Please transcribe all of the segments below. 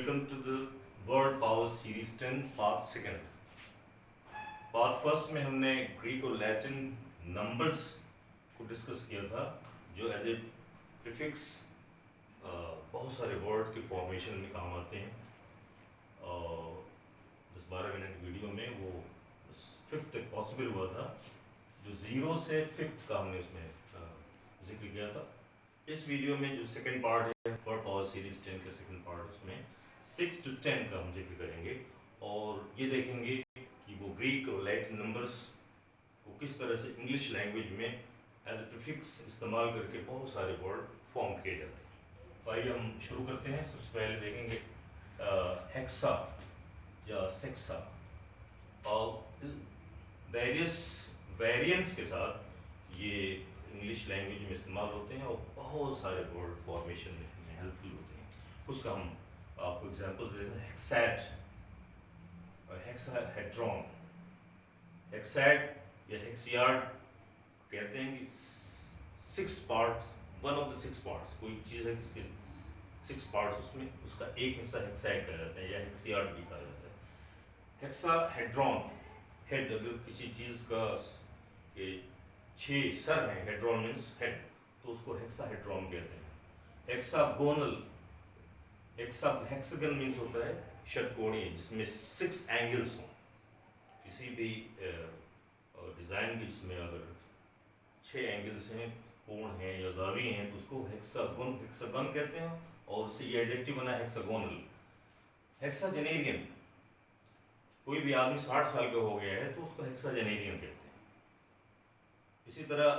Welcome to the Word Power Series 10 Part 2. Part first में हमने Greek और Latin numbers को डिस्कस किया था जो एज ए प्रीफिक्स बहुत सारे वर्ड के फॉर्मेशन में काम आते हैं। 10-12 मिनट वीडियो में वो फिफ्थ तक पॉसिबल हुआ था, जो 0 से 5th का हमने उसमें जिक्र किया था। इस वीडियो में जो सेकंड पार्ट है वर्ड पावर सीरीज 10 का सेकंड पार्ट, उसमें 6 to 10 का हम जिक्र करेंगे और ये देखेंगे कि वो ग्रीक और लैटिन नंबर्स को किस तरह से इंग्लिश लैंग्वेज में एज ए प्रीफिक्स इस्तेमाल करके बहुत सारे वर्ड फॉर्म किए जाते हैं। तो आइए हम शुरू करते हैं। सबसे पहले देखेंगे हेक्सा या सेक्सा और वेरियस वेरिएंट्स के साथ ये इंग्लिश लैंग्वेज में इस्तेमाल होते हैं और बहुत सारे वर्ड फॉर्मेशन में हेल्पफुल होते हैं। उसका हम आपको एग्जांपल देते हैं। हेक्सैट और हेक्साहेड्रॉन। हेक्सैट या हेक्सियार्ड कहते हैं कि 6 parts, one of the 6 parts, कोई चीज़ है जिसके 6 पार्ट्स, उसमें उसका एक हिस्सा हेक्सैट कहा जाता है या हेक्सियार्ड भी कहा जाता है। हेक्साहेड्रॉन, हेड, अगर किसी चीज़ का के 6 सर हैं, हेड्रॉन मीन्स हेड, तो उसको हेक्साहेड्रॉन कहते हैं। हेक्सागोनल, हेक्सागन मीन्स होता है षटकोणीय, जिसमें 6 एंगल्स हों। किसी भी डिज़ाइन की जिसमें अगर 6 एंगल्स हैं, कोण हैं या ज़ाविये हैं, तो उसको हेक्सागन कहते हैं और उससे ये एडजेक्टिव बना हेक्सागोनल। हेक्साजेनेरियन, कोई भी आदमी 60 साल का हो गया है तो उसको हेक्साजेनेरियन कहते हैं। इसी तरह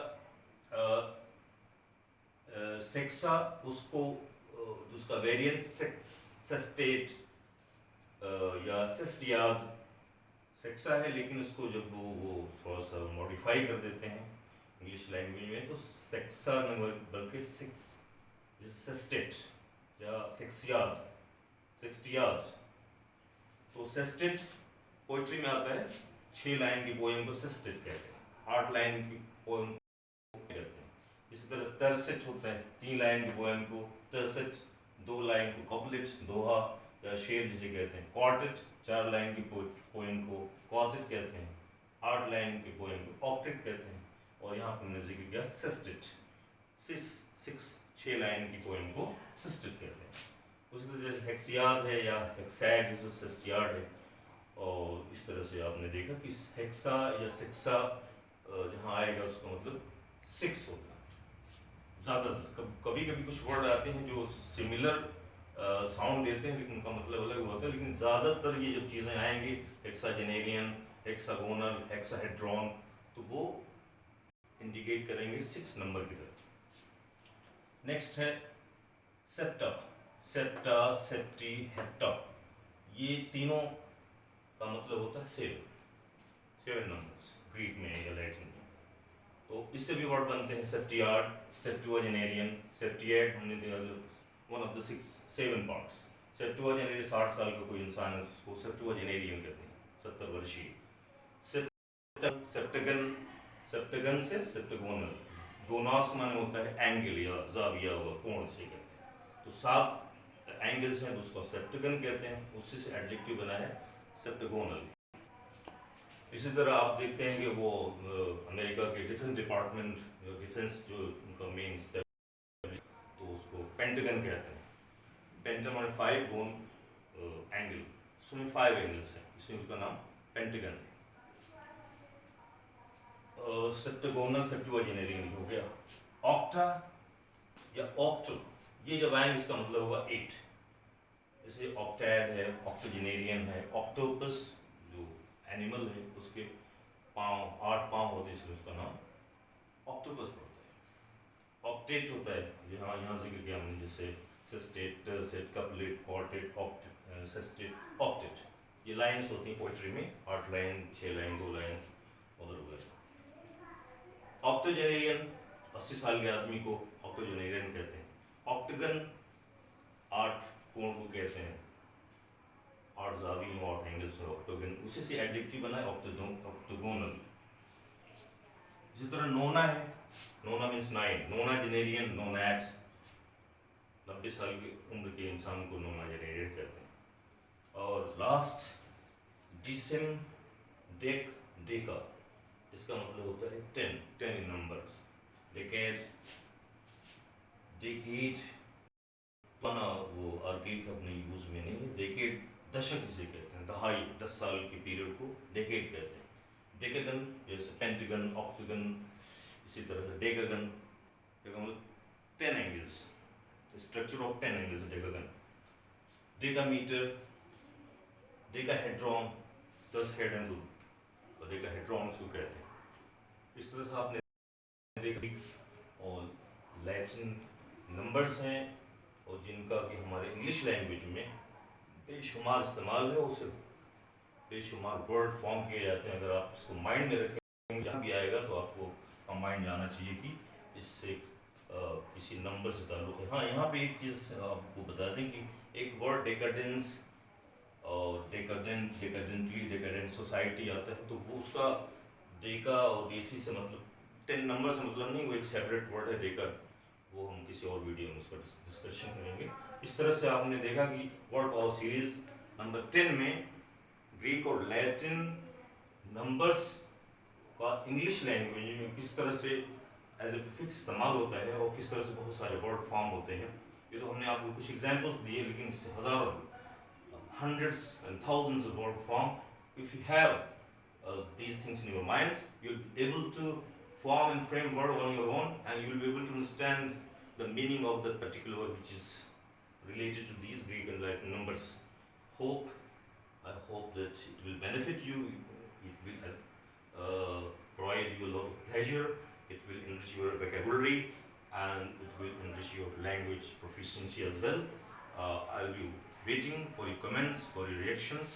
सेक्सा, उसको उसका वेरिएंट सेस्टेट या सेस्टियाद सेक्सा है, लेकिन उसको जब वो थोड़ा सा मॉडिफाई कर देते हैं इंग्लिश लैंग्वेज में तो सेक्सा नहीं बल्कि सेस्टेट या सेक्सटियाद। तो सेस्टेट पोइट्री में आता है, 6 लाइन की पोएम को सेस्टेट कहते हैं, 8 लाइन की पोएम को कहते हैं। इसी तरह टर्सेट होता है, 3 लाइन की पोएम को टर्सेट, 2 लाइन को कपलेट, दोहा या शेर जिसे कहते हैं। क्वार्टेट, 4 लाइन की पोएम को क्वार्टेट कहते हैं, 8 लाइन की पोएम को ऑक्टेट कहते हैं। और यहाँ पर हमने जिक्र किया सेस्टेट, 6 लाइन की पोएम को सेस्टेट कहते हैं। उसी तरह जैसे हेक्सियाद है या हेक्सैड जो सेस्टियाड है, और इस तरह से आपने देखा कि हेक्सा या सेक्सा जहाँ आएगा उसका मतलब 6 होता है। ज़्यादातर कभी कभी कुछ वर्ड आते हैं जो सिमिलर साउंड देते हैं लेकिन उनका मतलब अलग होता है, लेकिन ज़्यादातर ये जो चीज़ें आएंगी हेक्साजेनेरियन, हेक्सागोनल, हेक्साहेड्रॉन, तो वो इंडिकेट करेंगे 6 नंबर की तरफ। नेक्स्ट है सेप्टा, सेप्टा, सेप्टी, हेप्टा। ये तीनों का मतलब होता है 7 नंबर्स ग्रीक में या लैटिन में। तो इससे भी वर्ड बनते हैं सेप्टियार्ड, सेप्टुअजेनेरियन, सेप्टिएट, हमने देखा वन ऑफ द 7 पार्ट्स। सेप्टुअजेनेरियन 60 साल का कोई इंसान है उसको सेप्टुअजेनेरियन कहते हैं, 70 वर्षीय। सेप्टेगन, सेप्टेगन से सेप्टेगोनल, गोनास माने होता है एंगल या जाविया व कोण से कहते हैं। तो 7 एंगल्स हैं तो उसको सेप्टेगन कहते हैं, उससे से एडजेक्टिव बना है सेप्टेगोनल। इसी तरह आप देखते हैं कि वो अमेरिका के डिफेंस डिपार्टमेंट, डिफेंस जो उनका मेन स्टेप, तो उसको पेंटागन कहते हैं। पेंटागन माने 5 कोण एंगल, उसमें 5 एंगल्स हैं, इसलिए उसका नाम पेंटागन है। सेप्टेगोनल सेप्टुअजेनेरियन हो गया। ऑक्टा या ऑक्टो, ये जब आएंगे इसका मतलब होगा 8। जैसे ऑक्टैड है, ऑक्टोजेनेरियन है। ऑक्टोपस जो एनिमल है उसके 8 पाँव होते हैं, इसलिए उसका नाम ऑक्टोपस पड़ता है। ऑक्टेट होता है, यहाँ जिक्र किया हमने, जैसे sestet, tercet, couplet, quartet, octet, sestet, octet. ये लाइन्स होती हैं पोइट्री में, 8 लाइन, 6 लाइन, 2 लाइन और वगैरह। ऑक्टोजेनेरियन, 80 साल के आदमी को ऑक्टोजेनेरियन कहते हैं। ऑक्टेगन, 8 कोण को कहते हैं, 8 ज़ाविये, 8 एंगल्स है ऑक्टोगन, उसी से एडजेक्टिव बना है ऑक्टोगोनल। इसी तरह नोना है, नोना मीन्स 9, नोनाजेनेरियन, नोनैट, 90 साल की उम्र के इंसान को नोनाजेनेरियन कहते हैं। और लास्ट डिसिम डेक डेका, इसका मतलब होता है 10 इन नंबर्स। डेकेड, डेकेड माना वो आर्केड अपने यूज में नहीं है। डेकेड दशक जिसे कहते हैं, दहाई 10 साल के पीरियड को डेकेड कहते हैं। डेकागन जैसे पेंटागन, ऑक्टागन, इसी तरह से डेकागन, डेका मतलब 10 angles, structure of 10 angles decagon. Decametre, decahedron 10 head हैं, तो डेकाहेड्रॉन उसको कहते हैं। इस तरह से आपने देखा। और लैटिन नंबर्स हैं और जिनका कि हमारे इंग्लिश लैंग्वेज में बेशुमार इस्तेमाल है, और सिर्फ बेशुमार वर्ड फॉर्म किए जाते हैं। अगर आप इसको माइंड में रखेंगे, जहाँ भी आएगा तो आपको माइंड जाना चाहिए कि इससे किसी नंबर से ताल्लुक़ है। हाँ, यहाँ पे एक चीज़ आपको बता दें कि एक वर्ड डेकाडेंस और डेकाडेंट, डेकाडेंटली, डेकाडेंट सोसाइटी आता है, तो वो उसका डेका और डेसी से मतलब 10 नंबर से मतलब नहीं, वो एक सेपरेट वर्ड है डेका। वो हम किसी और वीडियो में उसका डिस्कशन करेंगे। इस तरह से आपने देखा कि वर्ड और सीरीज नंबर 10 में ग्रीक और लैटिन नंबर्स का इंग्लिश लैंग्वेज में किस तरह से एज ए फिक्स इस्तेमाल होता है और किस तरह से बहुत सारे वर्ड फॉर्म होते हैं। ये तो हमने आपको कुछ एग्जांपल्स दिए, लेकिन इससे हज़ारों, hundreds and thousands of word form. If you have these things in your mind, you'll be able to form and frame word on your own, and you'll be able to understand the meaning of that particular word which is related to these Greek and Latin numbers. I hope that it will benefit you. It will provide you a lot of pleasure. It will enrich your vocabulary, and it will enrich your language proficiency as well. I'll be waiting for your comments, for your reactions.